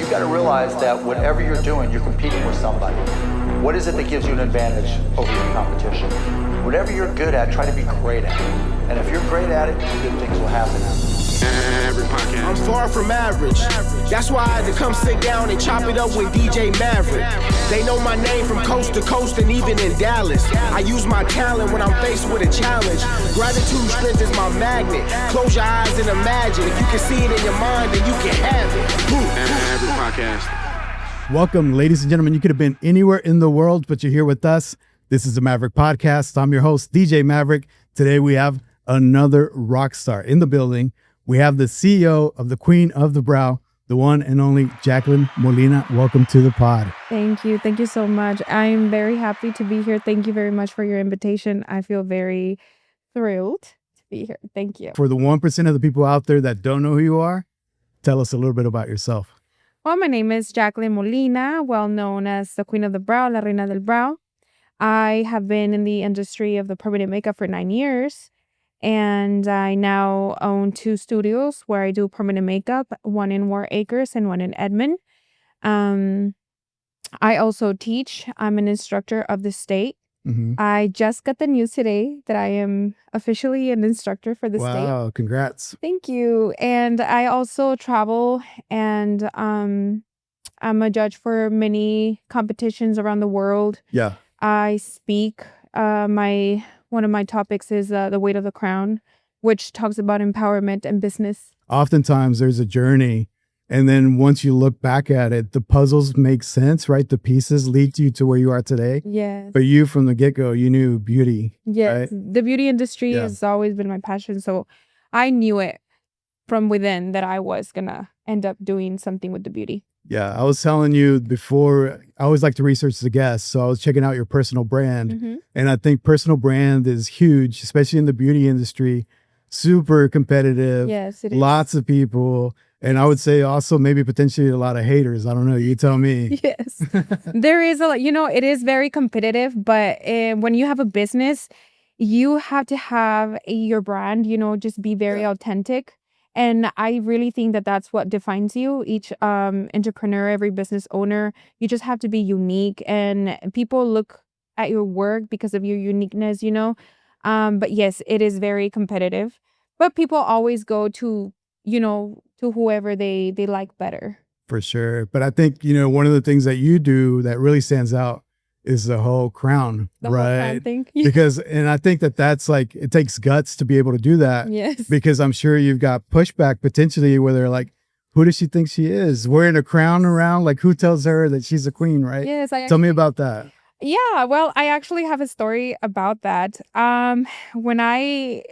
you got to realize that whatever you're doing, you're competing with somebody. What is it that gives you an advantage over your competition? Whatever you're good at, try to be great at it. And if you're great at it, good things will happen. Maverick Podcast. I'm far from average. That's why I had to come sit down and chop it up with DJ Maverick. They know my name from coast to coast and even in Dallas. I use my talent when I'm faced with a challenge. Gratitude strength is my magnet. Close your eyes and imagine. If you can see it in your mind, then you can have it. Maverick Podcast. Welcome, ladies and gentlemen. You could have been anywhere in the world, but you're here with us. This is the Maverick Podcast. I'm your host, DJ Maverick. Today we have another rock star in the building. We have the CEO of the Queen of the Brow, the one and only Jackelin Molina. Welcome to the pod. Thank you. Thank you so much. I'm very happy to be here. Thank you very much for your invitation. I feel very thrilled to be here. Thank you. For the 1% of the people out there that don't know who you are, tell us a little bit about yourself. Well, my name is Jackelin Molina, well known as the Queen of the Brow, La Reina del Brow. I have been in the industry of the permanent makeup for 9 years. And I now own 2 studios where I do permanent makeup, one in War Acres and one in Edmond. I also teach. I'm an instructor of the state. Mm-hmm. I just got the news today that I am officially an instructor for the state. Wow, congrats. Thank you. And I also travel and I'm a judge for many competitions around the world. Yeah. I speak. One of my topics is The Weight of the Crown, which talks about empowerment and business. Oftentimes there's a journey, and then once you look back at it, the puzzles make sense, right? The pieces lead you to where you are today. Yes. But you, from the get-go, you knew beauty. Yes. Right? The beauty industry has always been my passion. So I knew it from within that I was going to end up doing something with the beauty. Yeah, I was telling you before, I always like to research the guests. So I was checking out your personal brand. Mm-hmm. And I think personal brand is huge, especially in the beauty industry. Super competitive. Yes, it is. Lots of people. And I would say also maybe potentially a lot of haters. I don't know. You tell me. Yes. There is a lot, it is very competitive. But when you have a business, you have to have your brand, just be very authentic. And I really think that that's what defines you. Each entrepreneur, every business owner, you just have to be unique. And people look at your work because of your uniqueness, But yes, it is very competitive. But people always go to, to whoever they like better. For sure. But I think, one of the things that you do that really stands out is the whole crown, The right? whole crown thing. Because, and I think that's like, it takes guts to be able to do that. Yes. Because I'm sure you've got pushback potentially where they're like, who does she think she is? Wearing a crown around, like who tells her that she's a queen, right? Yes. Tell me about that. Yeah, well, I actually have a story about that. When I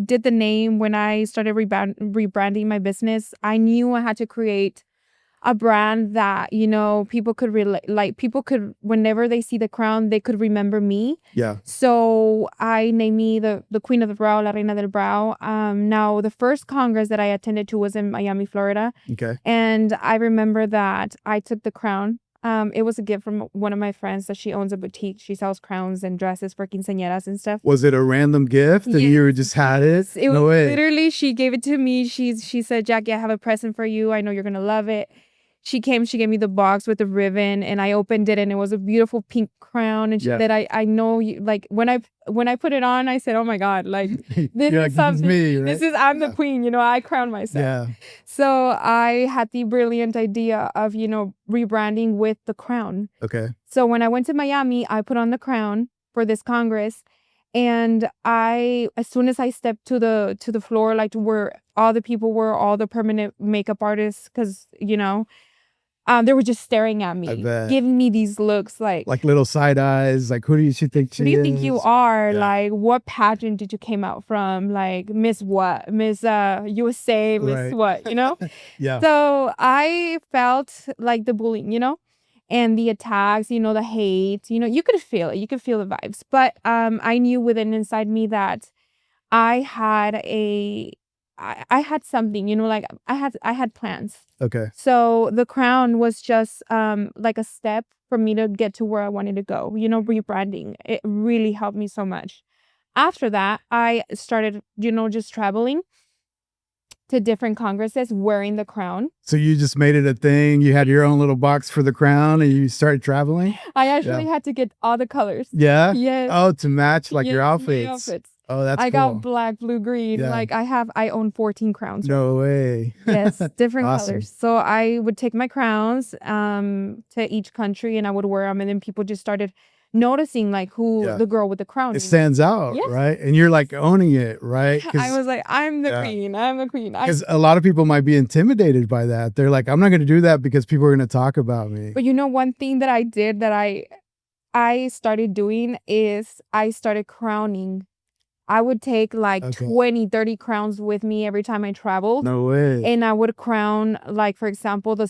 did the name, when I started rebranding my business, I knew I had to create a brand that, people could relate, like people could, whenever they see the crown, they could remember me. Yeah. So I named me the Queen of the Brow, La Reina del Brow. Now, the first Congress that I attended to was in Miami, Florida. Okay. And I remember that I took the crown. It was a gift from one of my friends that she owns a boutique. She sells crowns and dresses for quinceañeras and stuff. Was it a random gift and you just had it? No way. Literally, she gave it to me. She said, Jackie, I have a present for you. I know you're going to love it. She gave me the box with the ribbon and I opened it and it was a beautiful pink crown. And she said, I know you, like when I put it on, I said, oh my God, like this is something, me, right? I'm the queen, I crowned myself. Yeah. So I had the brilliant idea of, rebranding with the crown. Okay. So when I went to Miami, I put on the crown for this Congress. And as soon as I stepped to the floor, like to where all the people were, all the permanent makeup artists, because, they were just staring at me, giving me these looks like little side eyes. Like, who do you think she is? Who do you think you are? Yeah. Like, what pageant did you came out from? Like, Miss what? Miss USA, Miss what, Yeah. So I felt like the bullying, and the attacks, the hate, you could feel it. You could feel the vibes. But I knew within inside me that I had something, like I had plans. Okay. So the crown was just like a step for me to get to where I wanted to go, rebranding. It really helped me so much. After that, I started, just traveling to different congresses wearing the crown. So you just made it a thing. You had your own little box for the crown and you started traveling? I actually had to get all the colors. Yeah? Yes. Oh, to match like your Yes, my outfits. outfits. Oh, that's I cool. got black, blue, green. Yeah. Like I own 14 crowns. No way. Yes, different Awesome. colors. So I would take my crowns to each country and I would wear them, and then people just started noticing like who Yeah. the girl with the crown It is. stands out, Yes. right? And you're like owning it, right? I was like, I'm the Yeah. queen. I'm the queen. Because a lot of people might be intimidated by that. They're like, I'm not going to do that because people are going to talk about me. But you know, one thing that I did that I started doing is I started crowning. I would take like Okay. 20, 30 crowns with me every time I traveled. No way. And I would crown, like, for example, the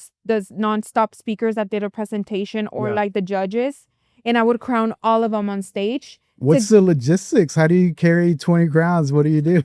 nonstop speakers that did a presentation, or Yeah. like the judges. And I would crown all of them on stage. What's the logistics? How do you carry 20 crowns? What do you do?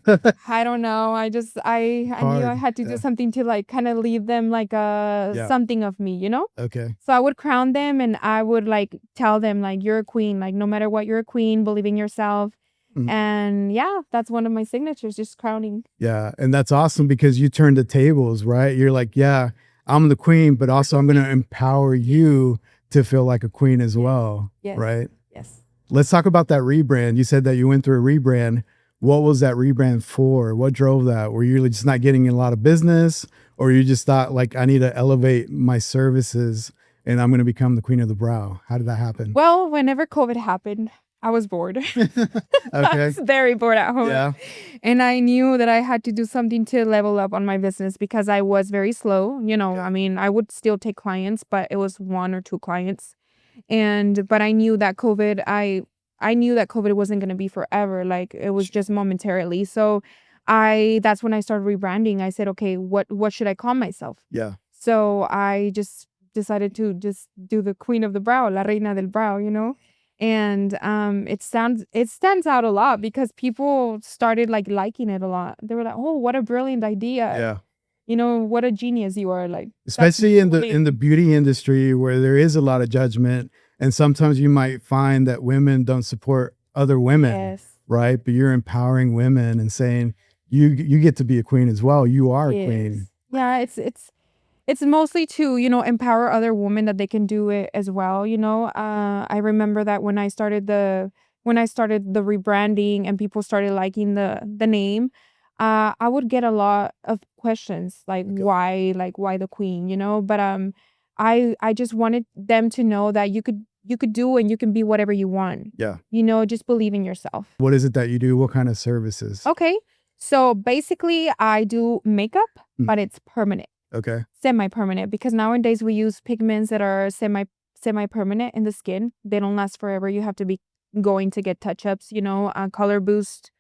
I don't know. I knew I Hard. had to Yeah. do something to like kind of leave them like Yeah. something of me, you know? Okay. So I would crown them and I would like tell them like, you're a queen. Like, no matter what, you're a queen. Believe in yourself. Mhm. And yeah, that's one of my signatures, just crowning. Yeah. And that's awesome because you turned the tables, right? You're like, yeah, I'm the queen, but also I'm going to empower you to feel like a queen as well. Yes. Right? Yes. Let's talk about that rebrand. You said that you went through a rebrand. What was that rebrand for? What drove that? Were you just not getting a lot of business, or you just thought like, I need to elevate my services and I'm going to become the queen of the brow? How did that happen? Well, whenever COVID happened, I was bored. I Okay. was very bored at home. Yeah. And I knew that I had to do something to level up on my business because I was very slow. You know, I mean, I would still take clients, but it was 1 or 2 clients. But I knew that I knew that COVID wasn't going to be forever. Like, it was just momentarily. So that's when I started rebranding. I said, okay, what should I call myself? Yeah. So I just decided to just do the queen of the brow, la reina del brow, you know? And it stands out a lot because people started like liking it a lot. They were like, "Oh, what a brilliant idea. Yeah. You know, what a genius you are." Like, Especially in really- the beauty industry where there is a lot of judgment, and sometimes you might find that women don't support other women, yes. right? But you're empowering women and saying you get to be a queen as well. You are a Yes. queen. Yeah, it's mostly to, you know, empower other women that they can do it as well, you know. I remember that when I started the rebranding and people started liking the name, I would get a lot of questions like, Okay. why the queen, you know? But I just wanted them to know that you could do and you can be whatever you want. Yeah. You know, just believe in yourself. What is it that you do? What kind of services? Okay. So basically I do makeup, Mm. but it's permanent. Okay. Semi-permanent, because nowadays we use pigments that are semi-permanent in the skin. They don't last forever. You have to be going to get touch-ups, you know, color boost.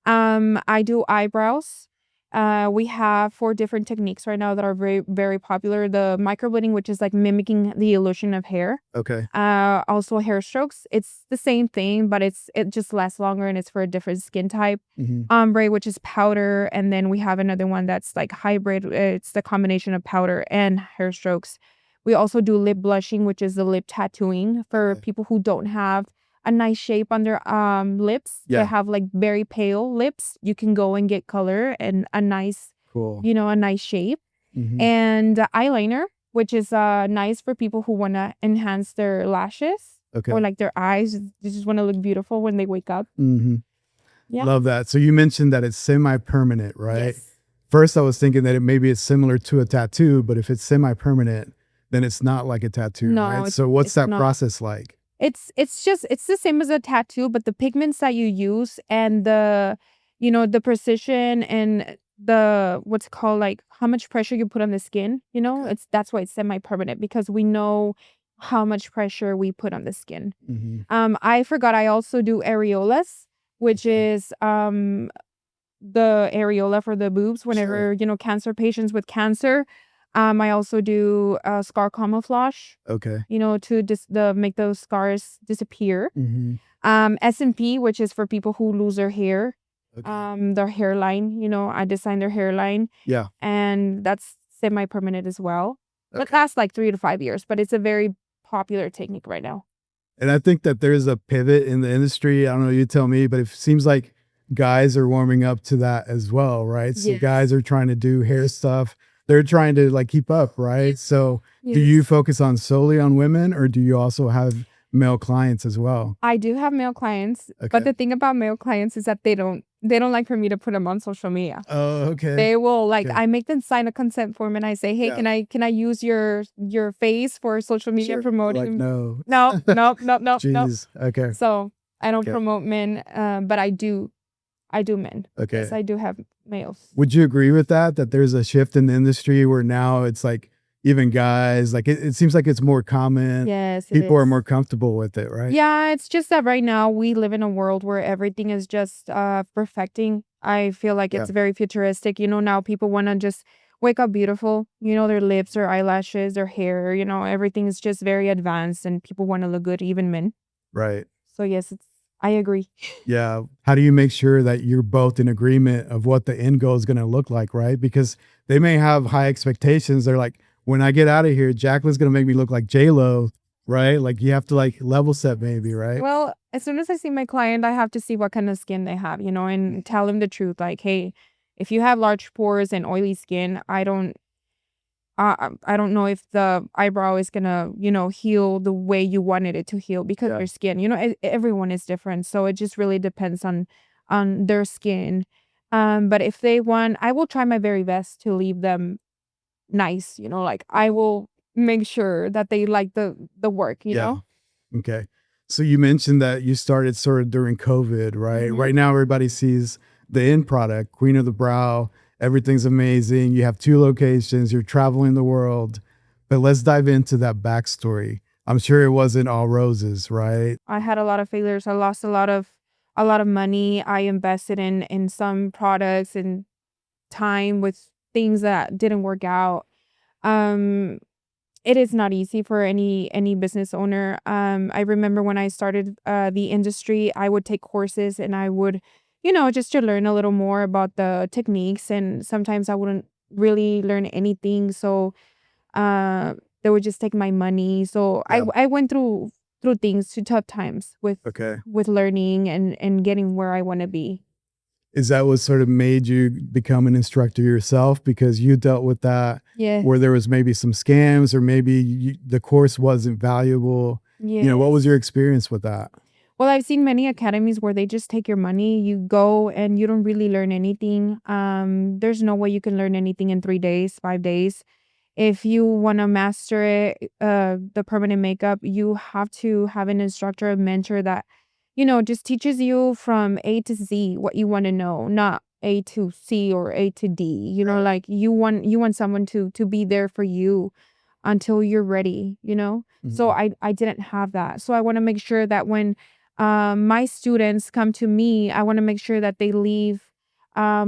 I do eyebrows. We have 4 different techniques right now that are very, very popular. The microblading, which is like mimicking the illusion of hair. Okay. Also hair strokes. It's the same thing, but it just lasts longer and it's for a different skin type. Mhm. Ombre, which is powder, and then we have another one that's like hybrid. It's the combination of powder and hair strokes. We also do lip blushing, which is the lip tattooing for Okay. people who don't have a nice shape on their lips. Yeah. They have like very pale lips. You can go and get color and a nice, Cool. you know, a nice shape. Mhm. And eyeliner, which is nice for people who want to enhance their lashes Okay. or like their eyes. They just want to look beautiful when they wake up. Mm-hmm. Yeah. Love that. So you mentioned that it's semi-permanent, right? Yes. First, I was thinking that maybe it's similar to a tattoo, but if it's semi-permanent, then it's not like a tattoo, No, right? it's- So what's it's that not. process like? It's the same as a tattoo, but the pigments that you use and the, you know, the precision and the what's called like how much pressure you put on the skin, you know, that's why it's semi-permanent, because we know how much pressure we put on the skin. Mhm. I forgot I also do areolas, which is the areola for the boobs whenever, you know, cancer patients with cancer. I also do scar camouflage, Okay. you know, to make those scars disappear. Mm-hmm. S&P, which is for people who lose their hair, Okay. their hairline, you know, I design their hairline, Yeah. and that's semi-permanent as well. It Okay. lasts like 3 to 5 years, but it's a very popular technique right now. And I think that there's a pivot in the industry. I don't know, you tell me, but it seems like guys are warming up to that as well, right? So Yes. guys are trying to do hair stuff. They're trying to like keep up, right? So do you Yes. focus on solely on women, or do you also have male clients as well? I do have male clients, Okay. but the thing about male clients is that they don't like for me to put them on social media. Oh, okay. They will like Okay. I make them sign a consent form and I say, hey, Yeah. can I use your face for social media Sure. promoting? Like, no. No. Jeez. Okay. So I don't Okay. promote men, but I do men. Okay. Yes, I do have males. Would you agree with that? That there's a shift in the industry where now it's like even guys, like it seems like it's more common. Yes, it People are is. more comfortable with it, right? Yeah, it's just that right now we live in a world where everything is just perfecting. I feel like Yeah. it's very futuristic. Now people want to just wake up beautiful. Their lips, their eyelashes, their hair, everything is just very advanced and people want to look good, even men. Right. So yes, I agree. Yeah. How do you make sure that you're both in agreement of what the end goal is going to look like, right? Because they may have high expectations. They're like, when I get out of here, Jacqueline's going to make me look like J-Lo, right? Like you have to like level set maybe, right? Well, as soon as I see my client, I have to see what kind of skin they have, and tell them the truth. Like, hey, if you have large pores and oily skin, I don't know if the eyebrow is gonna, heal the way you wanted it to heal because Yeah. your skin, everyone is different. So it just really depends on their skin. But if they want, I will try my very best to leave them nice, like I will make sure that they like the work, you know? Okay. So you mentioned that you started sort of during COVID, right? Mhm. Right now, everybody sees the end product, Queen of the Brow. Everything's amazing. You have 2 locations. You're traveling the world. But let's dive into that backstory. I'm sure it wasn't all roses, right? I had a lot of failures. I lost a lot of money. I invested in some products and time with things that didn't work out. Um it is not easy for any business owner. I remember when I started the industry, I would take courses and I would, just to learn a little more about the techniques. And sometimes I wouldn't really learn anything, so uh, they would just take my money. So Yeah. I went through things, through tough times Okay. with learning and getting where I want to be. Is that what sort of made you become an instructor yourself? Because you dealt with that Yeah. where there was maybe some scams or maybe the course wasn't valuable. Yeah. What was your experience with that? Well, I've seen many academies where they just take your money, you go and you don't really learn anything. There's no way you can learn anything in 3 days, 5 days. If you want to master it, the permanent makeup, you have to have an instructor, a mentor that, just teaches you from A to Z what you want to know, not A to C or A to D. Like you want someone to be there for you until you're ready, So Mhm. I didn't have that. So I want to make sure that when my students come to me, I want to make sure that they leave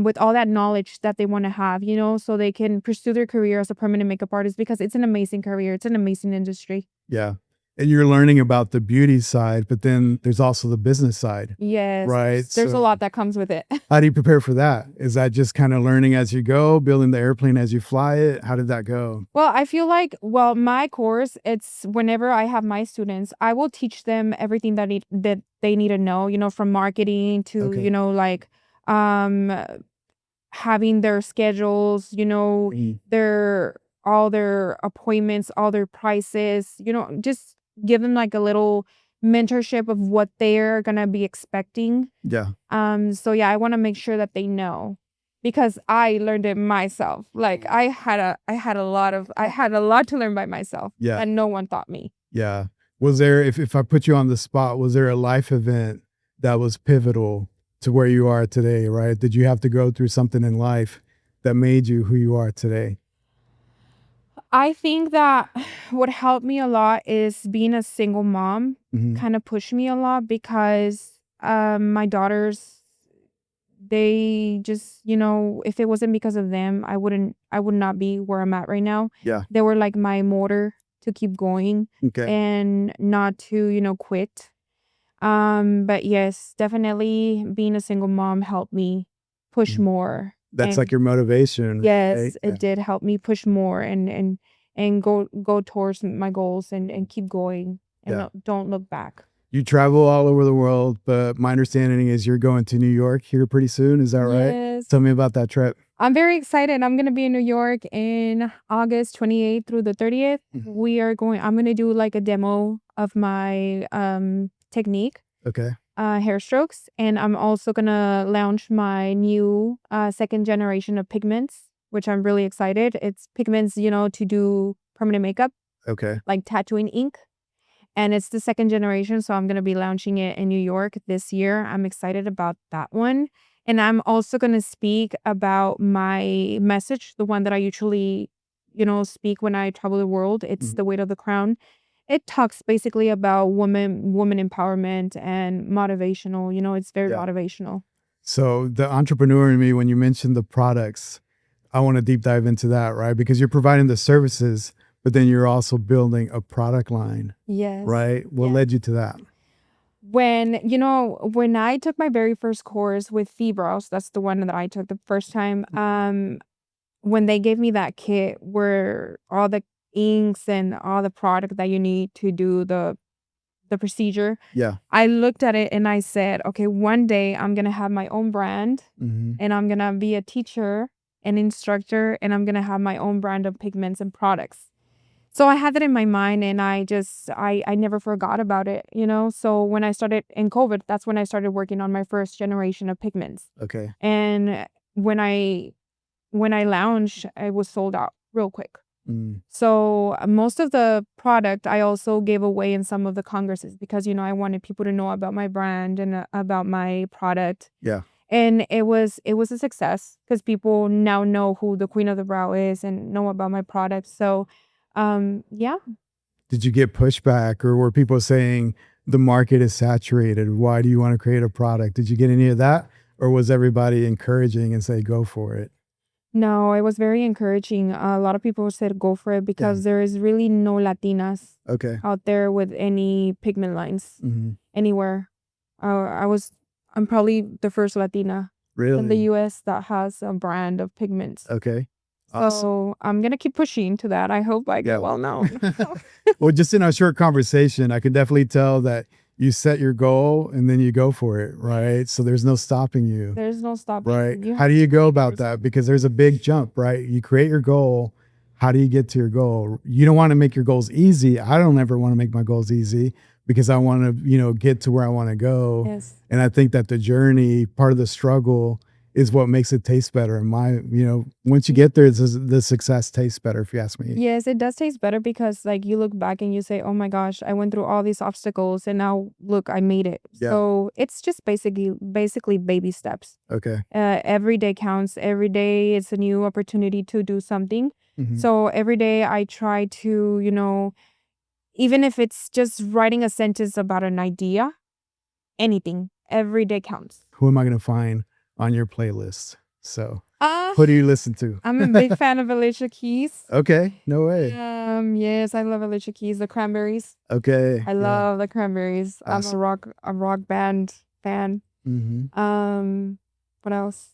with all that knowledge that they want to have, so they can pursue their career as a permanent makeup artist because it's an amazing career. It's an amazing industry. Yeah. And you're learning about the beauty side, but then there's also the business side, Yes. right? There's a So lot that comes with it. how do you prepare for that? Is that just kind of learning as you go, building the airplane as you fly it? How did that go? Well, I feel like, my course, it's whenever I have my students, I will teach them everything that they need to know, from marketing to, Okay. like um having their schedules, Mhm. all their appointments, all their prices, just give them like a little mentorship of what they're gonna be expecting. Yeah. So yeah, I want to make sure that they know because I learned it myself. Like I had a lot to learn by myself Yeah. and no one taught me. Yeah. Was there, if I put you on the spot, was there a life event that was pivotal to where you are today, right? Did you have to go through something in life that made you who you are today? I think that what helped me a lot is being a single mom Mhm. kind of pushed me a lot because my daughters, they just, if it wasn't because of them, I would not be where I'm at right now. Yeah. They were like my motor to keep going Okay. and not to, quit. But yes, definitely being a single mom helped me push Mhm. more. That's And like your motivation, right? yes, Yeah. it did help me push more and go towards my goals and keep going and Yeah. don't look back. You travel all over the world, but my understanding is you're going to New York here pretty soon. Is that right? Yes. Tell me about that trip. I'm very excited. I'm going to be in New York in August 28th through the 30th. I'm going to do like a demo of my technique, Okay. hair strokes. And I'm also going to launch my new second generation of pigments, which I'm really excited. It's pigments, to do permanent makeup, Okay. like tattooing ink. And it's the second generation. So I'm going to be launching it in New York this year. I'm excited about that one. And I'm also going to speak about my message, the one that I usually, speak when I travel the world. It's The Weight of the Crown. It talks basically about woman empowerment and motivational. It's very Yeah. motivational. So the entrepreneur in me, when you mentioned the products, I want to deep dive into that, right? Because you're providing the services, but then you're also building a product line, Yes. right? What Yeah. led you to that? When I took my very first course with Fibros, that's the one that I took the first time. When they gave me that kit where all the inks and all the product that you need to do the procedure, Yeah. I looked at it and I said, okay, one day I'm gonna have my own brand and I'm gonna be a teacher, an instructor, and I'm gonna have my own brand of pigments and products. So I had that in my mind and I never forgot about it, So when I started in COVID, that's when I started working on my first generation of pigments. Okay. And when I launched, it was sold out real quick. Mm. So most of the product I also gave away in some of the congresses because, I wanted people to know about my brand and about my product. Yeah. And it was a success because people now know who the Queen of the Brow is and know about my product. So yeah. Did you get pushback or were people saying the market is saturated? Why do you want to create a product? Did you get any of that? Or was everybody encouraging and say, go for it? No, it was very encouraging. A lot of people said go for it because there is really no Latinas Okay. out there with any pigment lines Mhm. anywhere. I'm probably the first Latina Really? in the US that has a brand of pigments. Okay. Awesome. So I'm going to keep pushing to that. I hope I get well known. Well, just in our short conversation, I could definitely tell that you set your goal and then you go for it, right? So there's no stopping you. There's no stopping. Right. You How do you go about that? Because there's a big jump, right? You create your goal. How do you get to your goal? You don't want to make your goals easy. I don't ever want to make my goals easy because I want to, get to where I want to go. Yes. And I think that the journey, part of the struggle is what makes it taste better. And once you get there, the success tastes better, if you ask me. Yes, it does taste better because like you look back and you say, oh my gosh, I went through all these obstacles and now look, I made it. Yeah. So it's just basically baby steps. Okay. Every day counts. Every day it's a new opportunity to do something. Mhm. So every day I try to, even if it's just writing a sentence about an idea, anything, every day counts. Who am I going to find on your playlist? So Uh, who do you listen to? I'm a big fan of Alicia Keys. Okay. No way. Yes, I love Alicia Keys. The Cranberries. Okay. I love the Cranberries. Awesome. I'm a rock band fan. Mm-hmm. What else?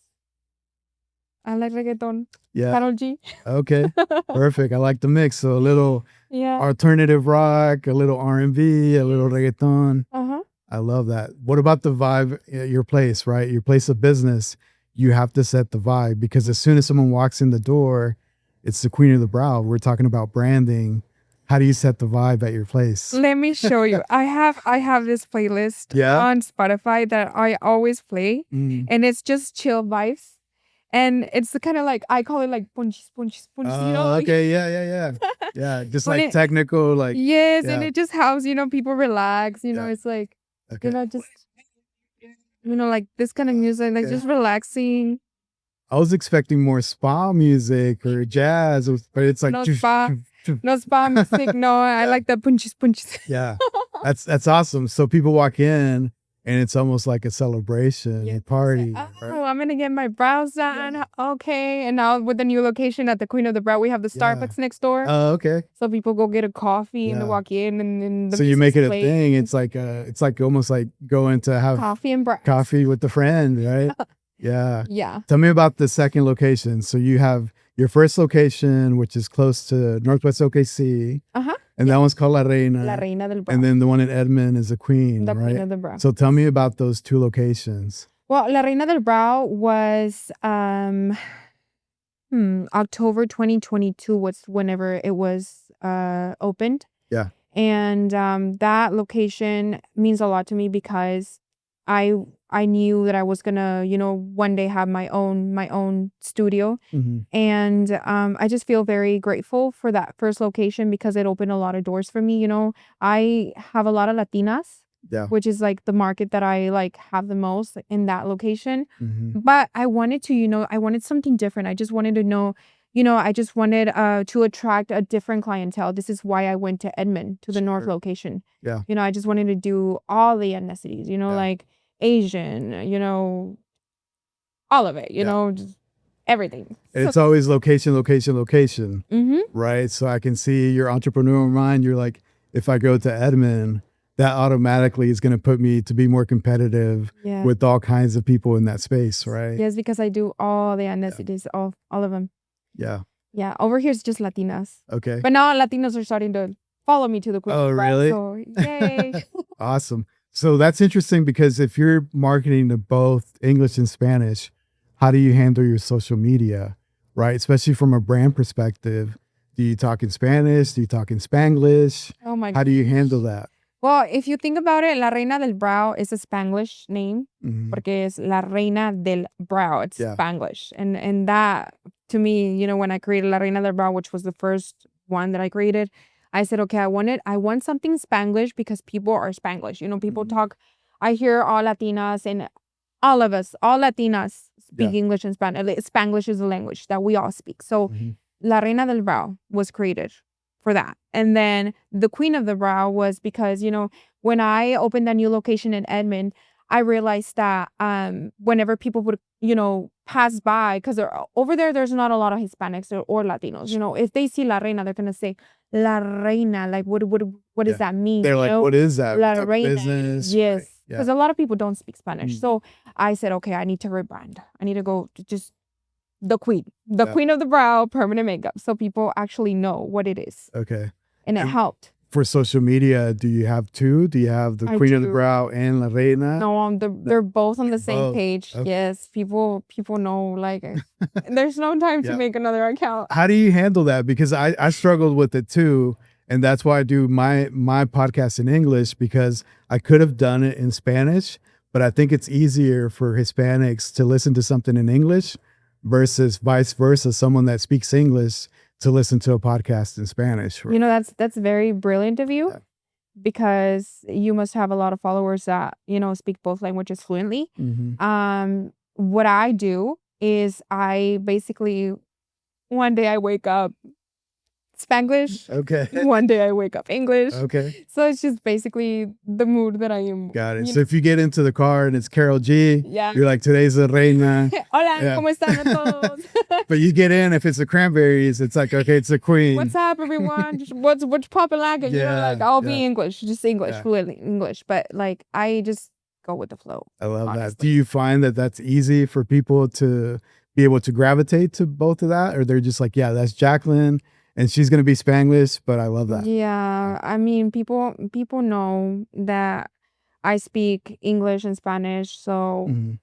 I like reggaeton. Yeah. Karol G. Okay. Perfect. I like the mix. So a little Yeah. alternative rock, a little R&B, a little reggaeton. Uh-huh. I love that. What about the vibe at your place, right? Your place of business, you have to set the vibe because as soon as someone walks in the door, it's the Queen of the Brow. We're talking about branding. How do you set the vibe at your place? Let me show you. I have this playlist on Spotify that I always play, and it's just chill vibes. And it's the kind of like, I call it like punches, Okay, yeah. Yeah, just When like it- technical, like, Yes, yeah. and it just helps, people relax, Yeah. it's like, okay. just, like this kind of music, like Yeah. just relaxing. I was expecting more spa music or jazz, but it's like, No spa. No spa music, no, I like the punches. yeah, that's awesome. So people walk in and it's almost like a celebration, a party. Oh, right? I'm gonna get my brows done. Okay, and now with the new location at the Queen of the Brow, we have the Starbucks next door. Oh, okay. So people go get a coffee and they Yeah. walk in, and then the So you make it a music's thing. playing. It's like almost like going to have Coffee and brows. coffee with a friend, right? Yeah. Yeah. Tell me about the second location. So you have your first location, which is close to Northwest OKC. Uh-huh. And that one's called La Reina. La Reina del Brow. And then the one in Edmond is the Queen, the right? Queen of the Brow. So tell me about those two locations. Well, La Reina del Brow was October 2022 was whenever it was opened. Yeah. And that location means a lot to me because I knew that I was gonna, one day have my own studio. Mm-hmm. And I just feel very grateful for that first location because it opened a lot of doors for me. I have a lot of Latinas, which is like the market that I like have the most in that location. Mm-hmm. But I wanted to, I wanted something different. I just wanted to know, I just wanted to attract a different clientele. This is why I went to Edmond, to the North location. Yeah. I just wanted to do all the ethnicities, like Asian, all of it, just everything. It's always location, Mm-hmm. right? So I can see your entrepreneurial mind. You're like, if I go to Edmond, that automatically is going to put me to be more competitive with all kinds of people in that space, right? Yes, because I do all the ethnicities, all of them. Yeah. Yeah, over here it's just Latinas. Okay. But now Latinos are starting to follow me to the Queen. Oh, really? So, yay. Awesome. So that's interesting because if you're marketing to both English and Spanish, how do you handle your social media, right? Especially from a brand perspective. Do you talk in Spanish? Do you talk in Spanglish? Oh my God. How do you handle that? Well, if you think about it, La Reina del Brow is a Spanglish name Mhm. porque es La Reina del Brow. It's Spanglish. And that, to me, when I created La Reina del Brow, which was the first one that I created, I said, okay, I want something Spanglish because people are Spanglish. People talk, I hear all Latinas and all of us, all Latinas speak English and Spanish. Spanglish is a language that we all speak. So La Reina del Brow was created for that. And then the Queen of the Brow was because, when I opened that new location in Edmond, I realized that whenever people would, pass by, because over there's not a lot of Hispanics or Latinos. If they see La Reina, they're gonna say La Reina. Like, what does that mean? They're like, what is that? La Type of Reina. business? Yes, Right. because a lot of people don't speak Spanish. So I said, okay, I need to rebrand. I need to go to just the Queen of the Brow, permanent makeup, so people actually know what it is. Okay. And it helped. For social media, do you have two? Do you have the Queen of the Brow and La Reina? No, they're both on the same Both. page. Okay. People know, like, there's no time to make another account. How do you handle that? Because I struggled with it too. And that's why I do my podcast in English, because I could have done it in Spanish, but I think it's easier for Hispanics to listen to something in English versus vice versa, someone that speaks English to listen to a podcast in Spanish. Right? That's very brilliant of you, because you must have a lot of followers that, speak both languages fluently. Mm-hmm. What I do is I basically, one day I wake up Spanglish. Okay. One day I wake up English. Okay. So it's just basically the mood that I am. Got it. So if you get into the car and it's Carol G, Yeah. you're like, today's the Reina. Hola, Yeah. ¿cómo están todos? But you get in, if it's the Cranberries, it's like, okay, it's the Queen. What's up, everyone? What's poppin' like? And I'll be English, just English, fluently English. But like, I just go with the flow. I love honestly. that. Do you find that that's easy for people to be able to gravitate to both of that? Or they're just like, yeah, that's Jackelin and she's going to be Spanglish, but I love that. Yeah. I mean, people know that I speak English and Spanish. So Mhm.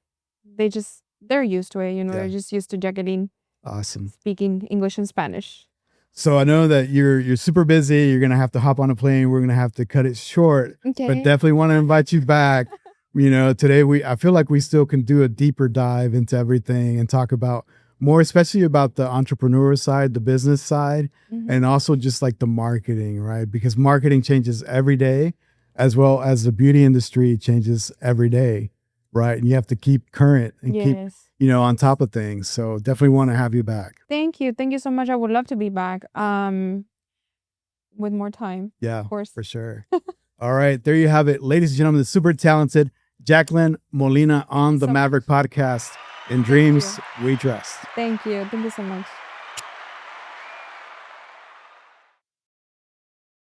they're used to it. They're just used to Jackelin Awesome. speaking English and Spanish. So I know that you're super busy. You're going to have to hop on a plane. We're going to have to cut it short, Okay. but definitely want to invite you back. Today I feel like we still can do a deeper dive into everything and talk about more, especially about the entrepreneur side, the business side, and also just like the marketing, right? Because marketing changes every day, as well as the beauty industry changes every day, right? And you have to keep current and keep, on top of things. So definitely want to have you back. Thank you. Thank you so much. I would love to be back with more time. Yeah, of course. for sure. All right. There you have it. Ladies and gentlemen, the super talented Jackelin Molina on the Maverick Podcast. In dreams, we trust. Thank you. Thank you so much.